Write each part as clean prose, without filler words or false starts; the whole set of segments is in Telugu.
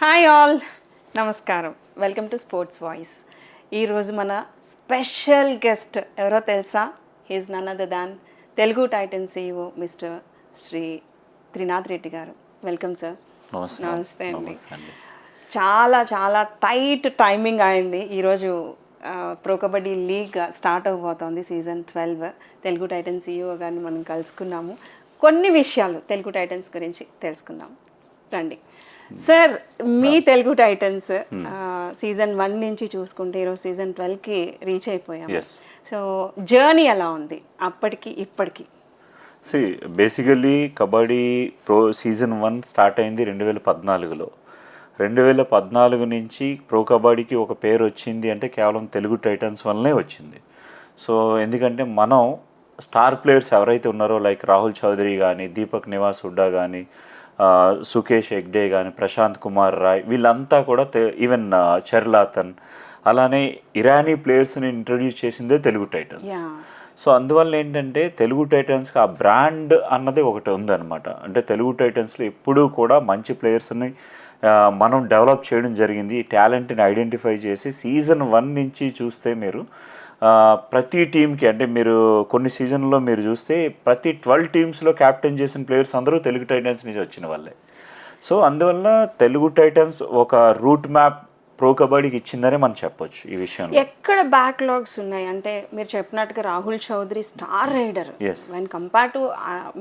హాయ్ ఆల్, నమస్కారం. Welcome to sports voice. ఈరోజు మన స్పెషల్ గెస్ట్ ఎవరో తెలుసా? He's none other than Telugu Titan CEO mister Shri Trinath Reddy గారు. Welcome sir. నమస్తే అండి. చాలా చాలా టైట్ టైమింగ్ అయింది. ఈరోజు ప్రో కబడ్డీ లీగ్ స్టార్ట్ అవబోతోంది. సీజన్ 12 తెలుగు టైటన్ CEO గారిని మనం కలుసుకున్నాము. కొన్ని విషయాలు తెలుగు టైటన్స్ గురించి తెలుసుకుందాం. రండి సార్. మీ తెలుగు టైటన్స్ సీజన్ 1 నుంచి చూసుకుంటే ఈరోజు సీజన్ 12కి రీచ్ అయిపోయాం. సో జర్నీ ఎలా ఉంది అప్పటికి ఇప్పటికి? Basically kabaddi pro season 1 start అయింది 2014లో. 2014 నుంచి ప్రో కబడ్డీకి ఒక పేరు వచ్చింది అంటే కేవలం తెలుగు టైటన్స్ వల్లనే వచ్చింది. సో ఎందుకంటే మనం స్టార్ ప్లేయర్స్ ఎవరైతే ఉన్నారో లైక్ రాహుల్ చౌదరి కానీ, దీపక్ నివాస్ హుడ్డా కానీ, సుకేష్ హెగ్డే కానీ, ప్రశాంత్ కుమార్ రాయ్, వీళ్ళంతా కూడా ఈవెన్ చర్లాతన్, అలానే ఇరానీ ప్లేయర్స్ని ఇంట్రడ్యూస్ చేసిందే తెలుగు టైటన్స్. సో అందువల్ల ఏంటంటే తెలుగు టైటన్స్కి ఆ బ్రాండ్ అన్నది ఒకటి ఉందన్నమాట. అంటే తెలుగు టైటన్స్లో ఎప్పుడూ కూడా మంచి ప్లేయర్స్ని మనం డెవలప్ చేయడం జరిగింది. ఈ టాలెంట్ని ఐడెంటిఫై చేసి సీజన్ 1 నుంచి చూస్తే మీరు ప్రతి టీంకి, అంటే మీరు కొన్ని సీజన్లో మీరు చూస్తే ప్రతి 12 టీమ్స్లో క్యాప్టెన్ చేసిన ప్లేయర్స్ అందరూ తెలుగు టైటన్స్ నుంచి వచ్చిన వాళ్ళే. సో అందువల్ల తెలుగు టైటన్స్ ఒక రూట్ మ్యాప్ ప్రో కబడ్డీకి ఇచ్చిందనే మనం చెప్పొచ్చు. ఈ విషయంలో ఎక్కడ బ్యాక్లాగ్స్ ఉన్నాయి అంటే మీరు చెప్పినట్టుగా Rahul Chaudhari star rider, when compare to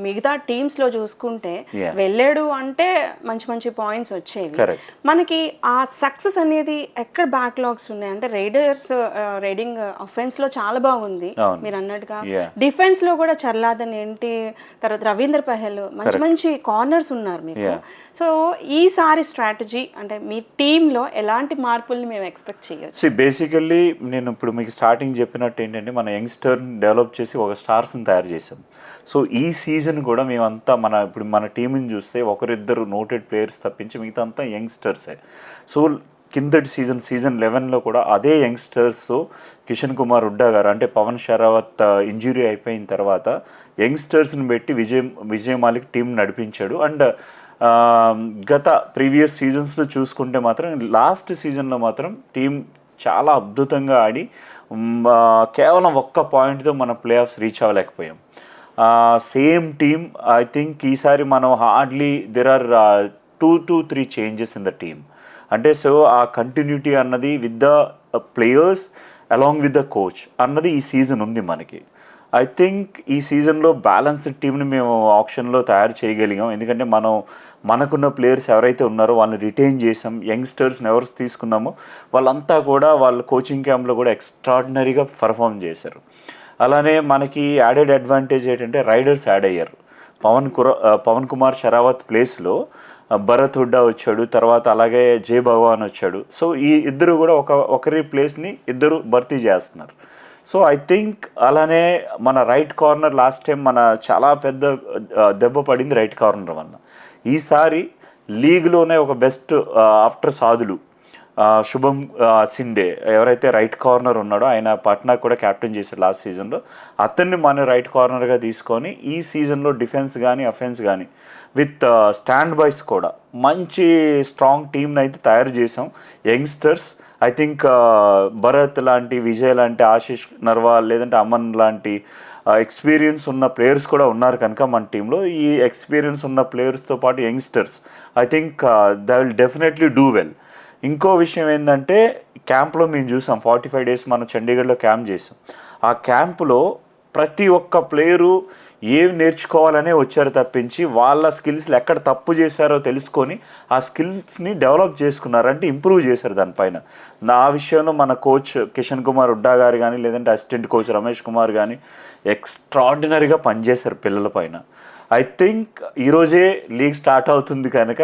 మిగతా టీమ్స్ లో చూసుకుంటే వెళ్ళాడు అంటే మంచి మంచి పాయింట్స్ వచ్చేవి. మనకి ఆ సక్సెస్ అనేది ఎక్కడ బ్యాక్లాగ్స్ ఉన్నాయి అంటే రైడింగ్ అఫెన్స్ లో చాలా బాగుంది మీరు అన్నట్టుగా, డిఫెన్స్ లో కూడా చర్లాదన్ ఏంటి, తర్వాత రవీంద్ర పహల్, మంచి మంచి కార్నర్స్ ఉన్నారు మీకు. సో ఈసారి స్ట్రాటజీ అంటే మీ టీంలో ఎలాంటి మార్పుల్ని మేము ఎక్స్పెక్ట్ చేయొచ్చు? బేసికల్లీ నేను ఇప్పుడు మీకు స్టార్టింగ్ చెప్పినట్టు ఏంటంటే మన యంగ్స్టర్ని డెవలప్ చేసి ఒక స్టార్స్ని తయారు చేసాం. సో ఈ సీజన్ కూడా మేమంతా ఇప్పుడు మన టీంని చూస్తే ఒకరిద్దరు నోటెడ్ ప్లేయర్స్ తప్పించి మిగతా అంతా యంగ్స్టర్సే. సో కిందటి సీజన్ 11లో కూడా అదే యంగ్స్టర్స్, కిషన్ కుమార్ హుడ్డా గారు అంటే పవన్ షరావత్ ఇంజురీ అయిపోయిన తర్వాత యంగ్స్టర్స్ని పెట్టి విజయ్ మాలిక్ టీం నడిపించాడు. అండ్ గత ప్రీవియస్ సీజన్స్లో చూసుకుంటే మాత్రం లాస్ట్ సీజన్లో మాత్రం టీం చాలా అద్భుతంగా ఆడి కేవలం ఒక్క పాయింట్తో మన ప్లే ఆఫ్స్ రీచ్ అవ్వలేకపోయాం. సేమ్ టీమ్ ఐ థింక్ ఈసారి మనం hardly there are 2 to 3 changes in the team. అంటే సో ఆ కంటిన్యూటీ అన్నది with the players along with the coach అన్నది ఈ సీజన్ ఉంది మనకి. ఐ థింక్ ఈ సీజన్లో బ్యాలెన్స్డ్ టీంని మేము ఆప్షన్లో తయారు చేయగలిగాం. ఎందుకంటే మనకున్న ప్లేయర్స్ ఎవరైతే ఉన్నారో వాళ్ళని రిటైన్ చేసాం. యంగ్స్టర్స్ని ఎవరు తీసుకున్నామో వాళ్ళంతా కూడా వాళ్ళ కోచింగ్ క్యాంప్లో కూడా ఎక్స్ట్రాడినరీగా పర్ఫామ్ చేశారు. అలానే మనకి యాడెడ్ అడ్వాంటేజ్ ఏంటంటే రైడర్స్ యాడ్ అయ్యారు. పవన్ కుమార్ షరావత్ ప్లేస్లో భరత్ హుడ్డా వచ్చాడు, తర్వాత అలాగే జై భగవాన్ వచ్చాడు. సో ఈ ఇద్దరు కూడా ఒకరి ప్లేస్ని ఇద్దరు భర్తీ చేస్తున్నారు. సో ఐ థింక్ అలానే మన రైట్ కార్నర్ లాస్ట్ టైం మన చాలా పెద్ద దెబ్బ పడింది రైట్ కార్నర్ వల్ల. ఈసారి లీగ్లోనే ఒక బెస్ట్ ఆఫ్టర్ సాధులు శుభం సిండే ఎవరైతే రైట్ కార్నర్ ఉన్నాడో, ఆయన పట్నాకు కూడా క్యాప్టెన్ చేశాడు లాస్ట్ సీజన్లో, అతన్ని మన రైట్ కార్నర్గా తీసుకొని ఈ సీజన్లో డిఫెన్స్ కానీ అఫెన్స్ కానీ విత్ స్టాండ్ బైస్ కూడా మంచి స్ట్రాంగ్ టీంని అయితే తయారు చేసాం. యంగ్స్టర్స్ ఐ థింక్ భరత్ లాంటి, విజయ్ లాంటి, ఆశిష్ నర్వాల్ లేదంటే అమన్ లాంటి ఎక్స్పీరియన్స్ ఉన్న ప్లేయర్స్ కూడా ఉన్నారు కనుక మన టీంలో ఈ ఎక్స్పీరియన్స్ ఉన్న ప్లేయర్స్తో పాటు youngsters I think they will definitely do well. ఇంకో విషయం ఏంటంటే క్యాంప్లో మేము చూసాం 45 days మనం చండీగఢ్లో క్యాంప్ చేసాం. ఆ క్యాంపులో ప్రతి ఒక్క ప్లేయరు ఏం నేర్చుకోవాలనే వచ్చారు తప్పించి వాళ్ళ స్కిల్స్లు ఎక్కడ తప్పు చేశారో తెలుసుకొని ఆ స్కిల్స్ని డెవలప్ చేసుకున్నారు, అంటే ఇంప్రూవ్ చేశారు దానిపైన. ఆ విషయంలో మన కోచ్ కిషన్ కుమార్ హుడ్డా గారు కానీ లేదంటే అసిస్టెంట్ కోచ్ రమేష్ కుమార్ కానీ ఎక్స్ట్రాడినరీగా పనిచేశారు పిల్లల పైన. ఐ థింక్ ఈరోజే లీగ్ స్టార్ట్ అవుతుంది కనుక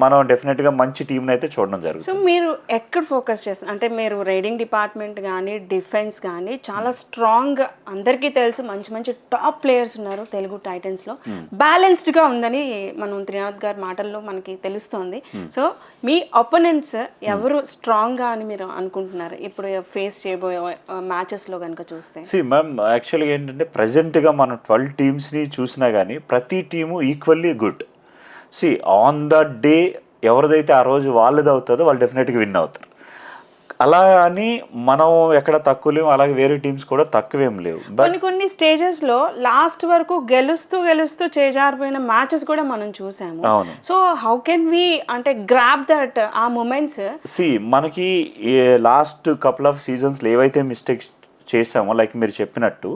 మనం డెఫినెట్గా మంచి టీంని అయితే చూడడం జరుగుతుంది. సో మీరు ఎక్కడ ఫోకస్ చేస్తారు అంటే మీరు రైడింగ్ డిపార్ట్మెంట్ కానీ డిఫెన్స్ కానీ చాలా స్ట్రాంగ్, అందరికీ తెలుసు మంచి మంచి టాప్ ప్లేయర్స్ ఉన్నారు తెలుగు టైటన్స్లో, బ్యాలెన్స్డ్గా ఉందని మనం త్రినాథ్ గారి మాటల్లో మనకి తెలుస్తోంది. సో మీ ఒపోనెంట్స్ ఎవరు స్ట్రాంగ్గా అని మీరు అనుకుంటున్నారు ఇప్పుడు ఫేస్ చేయబోయే మ్యాచెస్లో కనుక చూస్తే? మ్యామ్ యాక్చువల్గా ఏంటంటే ప్రజెంట్గా మనం 12 టీమ్స్ని చూసినా కానీ ప్రతి team equally good. On the day ఎవరిదైతే ఆ రోజు వాళ్ళది అవుతుందో వాళ్ళు డెఫినెట్గా విన్ అవుతారు. అలా అని మనం ఎక్కడ తక్కువ లేవు, అలాగే వేరే టీమ్స్ కూడా తక్కువేం లేవు. బట్ కొన్ని స్టేజెస్లో లాస్ట్ వరకు గెలుస్తూ చేజారిపోయిన మ్యాచెస్ కూడా మనం చూసాము. అవును. సో హౌ కెన్ వి అంటే గ్రాబ్ దట్ ఆ మూమెంట్స్? మనకి లాస్ట్ కపుల్ ఆఫ్ సీజన్స్లో ఏవైతే మిస్టేక్స్ చేసామో లైక్ మీరు చెప్పినట్టు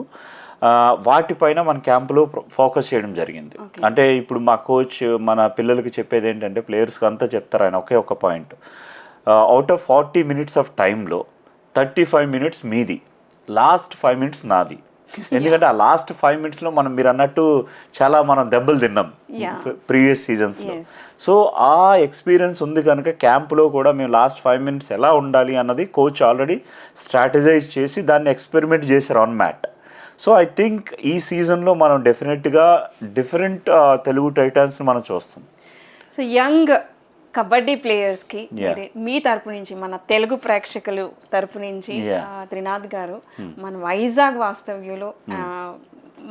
వాటిపైన మన క్యాంపులో ఫోకస్ చేయడం జరిగింది. అంటే ఇప్పుడు మా కోచ్ మన పిల్లలకి చెప్పేది ఏంటంటే, ప్లేయర్స్కి అంతా చెప్తారు ఆయన ఒకే ఒక point, out of 40 minutes of టైంలో 35 minutes మీది, లాస్ట్ 5 minutes నాది. ఎందుకంటే ఆ లాస్ట్ 5 minutesలో మీరు అన్నట్టు చాలా మనం దెబ్బలు తిన్నాం ప్రీవియస్ సీజన్స్లో. సో ఆ ఎక్స్పీరియన్స్ ఉంది కనుక క్యాంప్లో కూడా మేము లాస్ట్ 5 minutes ఎలా ఉండాలి అన్నది కోచ్ ఆల్రెడీ స్ట్రాటజైజ్ చేసి దాన్ని ఎక్స్పెరిమెంట్ చేశారు on mat. So I think ఈ సీజన్లో మనం డెఫినెట్గా డిఫరెంట్ తెలుగు టైటాన్స్ని మనం చూస్తాం. సో యంగ్ కబడ్డీ ప్లేయర్స్కి మీ తరపు నుంచి, మన తెలుగు ప్రేక్షకులు తరపు నుంచి త్రినాథ్ గారు, మన వైజాగ్ వాస్తవ్యులు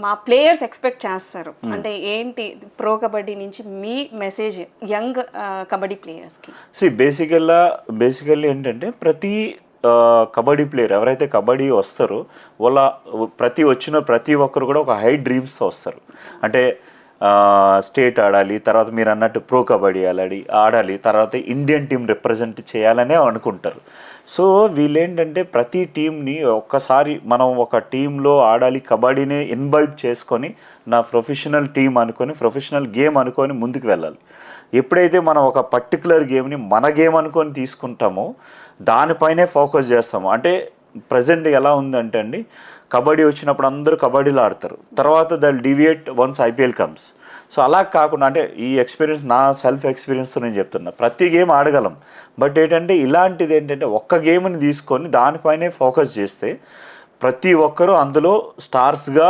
మా ప్లేయర్స్ ఎక్స్పెక్ట్ చేస్తారు అంటే ఏంటి ప్రో కబడ్డీ నుంచి మీ మెసేజ్ యంగ్ కబడ్డీ ప్లేయర్స్కి? బేసికల్లీ ఏంటంటే ప్రతి కబడ్డీ ప్లేయర్ ఎవరైతే కబడ్డీ వస్తారో వాళ్ళ ప్రతి ఒక్కరు కూడా ఒక హై డ్రీమ్స్తో వస్తారు. అంటే స్టేట్ ఆడాలి, తర్వాత మీరు అన్నట్టు ప్రో కబడ్డీ ఆడాలి, తర్వాత ఇండియన్ టీం రిప్రజెంట్ చేయాలనే అనుకుంటారు. సో వీళ్ళేంటంటే ప్రతి టీంని ఒక్కసారి మనం ఒక టీంలో ఆడాలి, కబడ్డీని ఇన్వైట్ చేసుకొని నా ప్రొఫెషనల్ టీం అనుకొని, ప్రొఫెషనల్ గేమ్ అనుకొని ముందుకు వెళ్ళాలి. ఎప్పుడైతే మనం ఒక పర్టికులర్ గేమ్ని మన గేమ్ అనుకొని తీసుకుంటామో దానిపైనే ఫోకస్ చేస్తాము. అంటే ప్రజెంట్ ఎలా ఉందంటే అండి, కబడ్డీ వచ్చినప్పుడు అందరూ కబడ్డీలో ఆడతారు, తర్వాత they'll deviate once IPL comes. So అలా కాకుండా, అంటే ఈ ఎక్స్పీరియన్స్ నా సెల్ఫ్ ఎక్స్పీరియన్స్తో నేను చెప్తున్నా, ప్రతి గేమ్ ఆడగలం, బట్ ఏంటంటే ఇలాంటిది ఏంటంటే ఒక్క గేమ్ని తీసుకొని దానిపైనే ఫోకస్ చేస్తే ప్రతి ఒక్కరూ అందులో స్టార్స్గా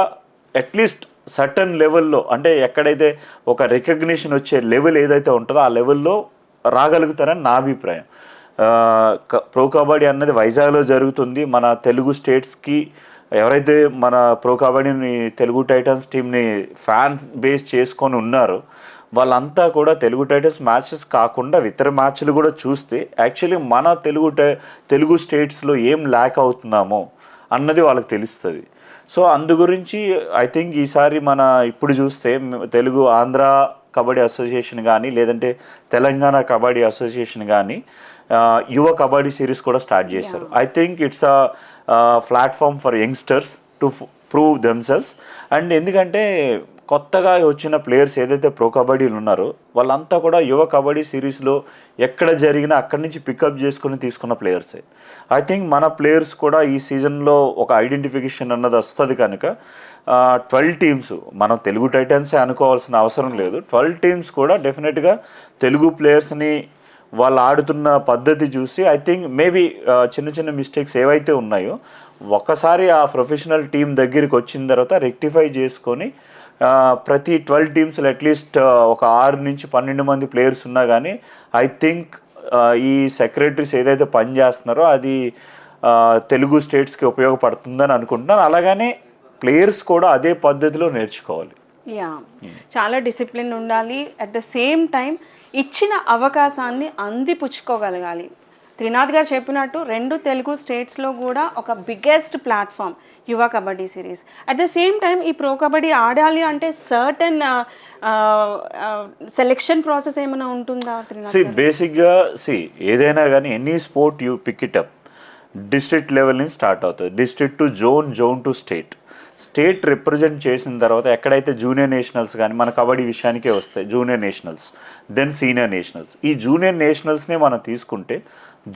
అట్లీస్ట్ సర్టన్ లెవెల్లో, అంటే ఎక్కడైతే ఒక రికగ్నిషన్ వచ్చే లెవెల్ ఏదైతే ఉంటుందో ఆ లెవెల్లో రాగలుగుతారని నా అభిప్రాయం. ప్రో కబడ్డీ అన్నది వైజాగ్లో జరుగుతుంది. మన తెలుగు స్టేట్స్కి ఎవరైతే మన ప్రో కబడ్డీని తెలుగు టైటన్స్ టీంని ఫ్యాన్స్ బేస్ చేసుకొని ఉన్నారో వాళ్ళంతా కూడా తెలుగు టైటన్స్ మ్యాచెస్ కాకుండా ఇతర మ్యాచ్లు కూడా చూస్తే యాక్చువల్లీ మన తెలుగు స్టేట్స్లో ఏం ల్యాక్ అవుతున్నామో అన్నది వాళ్ళకి తెలుస్తుంది. సో అందు గురించి ఐ థింక్ ఈసారి ఇప్పుడు చూస్తే తెలుగు ఆంధ్ర కబడ్డీ అసోసియేషన్ కానీ లేదంటే తెలంగాణ కబడ్డీ అసోసియేషన్ కానీ యువ కబడ్డీ సిరీస్ కూడా స్టార్ట్ చేశారు. I think it's platform for youngsters to prove themselves. And ఎందుకంటే కొత్తగా వచ్చిన ప్లేయర్స్ ఏదైతే ప్రో కబడ్డీలు ఉన్నారో వాళ్ళంతా కూడా యువ కబడ్డీ సిరీస్లో ఎక్కడ జరిగినా అక్కడి నుంచి పికప్ చేసుకుని తీసుకున్న ప్లేయర్సే. ఐ థింక్ మన ప్లేయర్స్ కూడా ఈ సీజన్లో ఒక ఐడెంటిఫికేషన్ అన్నది వస్తుంది కనుక 12 టీమ్స్ మనం తెలుగు టైటన్సే అనుకోవాల్సిన అవసరం లేదు. 12 టీమ్స్ కూడా డెఫినెట్గా తెలుగు ప్లేయర్స్ని వాళ్ళు ఆడుతున్న పద్ధతి చూసి ఐ థింక్ మేబీ చిన్న చిన్న మిస్టేక్స్ ఏవైతే ఉన్నాయో ఒక్కసారి ఆ ప్రొఫెషనల్ టీం దగ్గరికి వచ్చిన తర్వాత రెక్టిఫై చేసుకొని ప్రతి 12 టీమ్స్లో అట్లీస్ట్ ఒక 6 నుంచి 12 మంది ప్లేయర్స్ ఉన్నా కానీ ఐ థింక్ ఈ సెక్రటరీస్ ఏదైతే పని చేస్తున్నారో అది తెలుగు స్టేట్స్కి ఉపయోగపడుతుందని అనుకుంటున్నాను. అలాగనే ప్లేయర్స్ కూడా అదే పద్ధతిలో నేర్చుకోవాలి. చాలా డిసిప్లిన్ ఉండాలి, అట్ ద సేమ్ టైం ఇచ్చిన అవకాశాన్ని అందిపుచ్చుకోగలగాలి. త్రినాథ్ గారు చెప్పినట్టు 2 తెలుగు స్టేట్స్లో కూడా ఒక బిగ్గెస్ట్ ప్లాట్ఫామ్ యువ kabaddi series. At the same time ఈ ప్రో కబడ్డీ ఆడాలి అంటే సర్టన్ సెలెక్షన్ ప్రాసెస్ ఏమైనా ఉంటుందా త్రినాథ్? బేసిక్గా ఏదైనా కానీ any sport you pick it up district level నుంచి స్టార్ట్ అవుతుంది. District to zone to state represent చేసిన తర్వాత ఎక్కడైతే జూనియర్ నేషనల్స్ కానీ మన కబడ్డీ విషయానికే వస్తాయి, junior nationals then senior nationals. ఈ జూనియర్ నేషనల్స్నే మనం తీసుకుంటే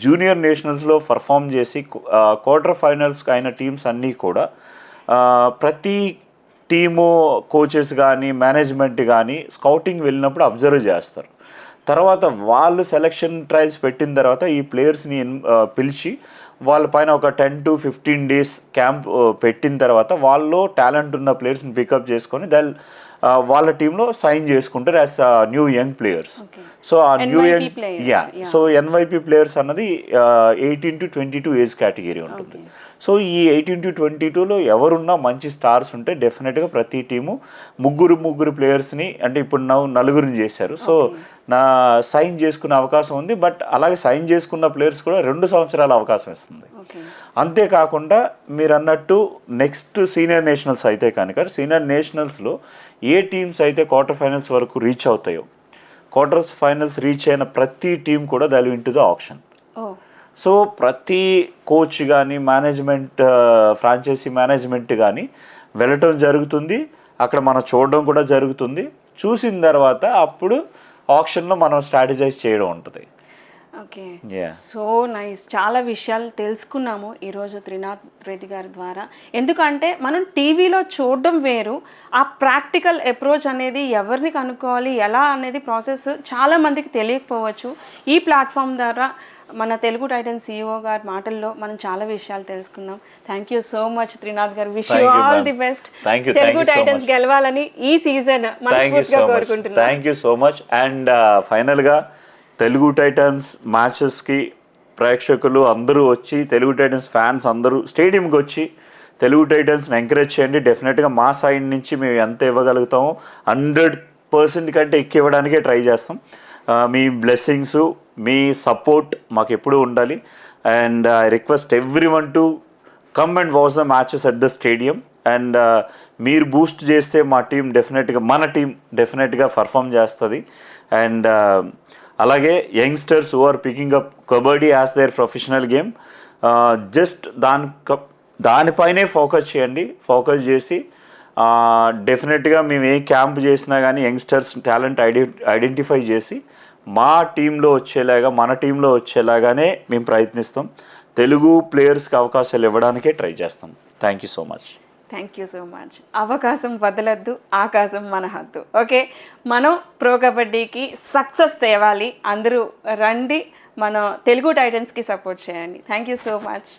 జూనియర్ నేషనల్స్లో పర్ఫామ్ చేసి క్వార్టర్ ఫైనల్స్కి అయిన టీమ్స్ అన్నీ కూడా ప్రతి టీము కోచెస్ కానీ మేనేజ్మెంట్ కానీ స్కౌటింగ్ వెళ్ళినప్పుడు అబ్జర్వ్ చేస్తారు. తర్వాత వాళ్ళు సెలక్షన్ ట్రయల్స్ పెట్టిన తర్వాత ఈ ప్లేయర్స్ని పిలిచి వాళ్ళపైన ఒక 10 to 15 days క్యాంప్ పెట్టిన తర్వాత వాళ్ళు టాలెంట్ ఉన్న ప్లేయర్స్ని పికప్ చేసుకొని వాళ్ళ టీంలో సైన్ చేసుకుంటారు as new young players. So ఆ new young so NYP players అన్నది 18 to 22 ఏజ్ కేటగిరీ ఉంటుంది. సో ఈ 18 to 22లో ఎవరున్నా మంచి స్టార్స్ ఉంటే డెఫినెట్గా ప్రతి టీము ముగ్గురు ప్లేయర్స్ని, అంటే ఇప్పుడు నలుగురిని చేశారు. సో సైన్ చేసుకునే అవకాశం ఉంది. బట్ అలాగే సైన్ చేసుకున్న ప్లేయర్స్ కూడా 2 సంవత్సరాల అవకాశం ఇస్తుంది. అంతేకాకుండా మీరు అన్నట్టు నెక్స్ట్ సీనియర్ నేషనల్స్ అయితే కనుక సీనియర్ నేషనల్స్లో ఏ టీమ్స్ అయితే క్వార్టర్ ఫైనల్స్ వరకు రీచ్ అవుతాయో, క్వార్టర్ ఫైనల్స్ రీచ్ అయిన ప్రతి టీం కూడా they will win to the option. So ప్రతి కోచ్ కానీ మేనేజ్మెంట్, ఫ్రాంచైజీ మేనేజ్మెంట్ కానీ వెళ్ళటం జరుగుతుంది, అక్కడ మనం చూడడం కూడా జరుగుతుంది. చూసిన తర్వాత అప్పుడు ఆప్షన్లో మనం స్ట్రాటజైజ్ చేయడం ఉంటుంది. Okay, so nice. చాలా విషయాలు తెలుసుకున్నాము ఈరోజు త్రినాథ్ రెడ్డి గారి ద్వారా. ఎందుకంటే మనం టీవీలో చూడడం వేరు, ఆ ప్రాక్టికల్ అప్రోచ్ అనేది ఎవరిని కనుక్కోవాలి ఎలా అనేది ప్రాసెస్ చాలా మందికి తెలియకపోవచ్చు. ఈ ప్లాట్ఫామ్ ద్వారా మన తెలుగు టైటన్స్ CEO గారి మాటల్లో మనం చాలా విషయాలు తెలుసుకుందాం. Thank you so much Trinath గారు. Wish you all the best. Telugu Titans గెలవాలని ఈ సీజన్ మనస్ఫూర్తిగా కోరుకుంటున్నాం. Thank you so much. And ఫైనల్గా తెలుగు టైటన్స్ మ్యాచెస్కి ప్రేక్షకులు అందరూ వచ్చి, తెలుగు టైటన్స్ ఫ్యాన్స్ అందరూ స్టేడియంకి వచ్చి తెలుగు టైటన్స్ని ఎంకరేజ్ చేయండి. డెఫినెట్గా మా సైడ్ నుంచి మేము ఎంత ఇవ్వగలుగుతామో 100% కంటే ఎక్కువ ఇవ్వడానికే ట్రై చేస్తాం. మీ బ్లెస్సింగ్స్, మీ సపోర్ట్ మాకు ఎప్పుడూ ఉండాలి. And I request everyone to come and watch the matches at the stadium. And మీరు బూస్ట్ చేస్తే మన టీం డెఫినెట్గా పర్ఫామ్ చేస్తుంది. అండ్ అలాగే youngsters who are picking up kabaddi as their professional game, just దానిపైనే ఫోకస్ చేయండి. ఫోకస్ చేసి డెఫినెట్గా మేము ఏ క్యాంప్ చేసినా కానీ యంగ్స్టర్స్ టాలెంట్ ఐడెంటిఫై చేసి మా టీంలో వచ్చేలాగా, మన టీంలో వచ్చేలాగానే మేము ప్రయత్నిస్తాం. తెలుగు ప్లేయర్స్కి అవకాశాలు ఇవ్వడానికే ట్రై చేస్తాం. Thank you so much. Thank you so much. అవకాశం వదలద్దు, ఆకాశం మన హద్దు. ఓకే, మనం ప్రో కబడ్డీకి సక్సెస్ తేవాలి. అందరూ రండి, మన తెలుగు టైటన్స్కి సపోర్ట్ చేయండి. Thank you so much.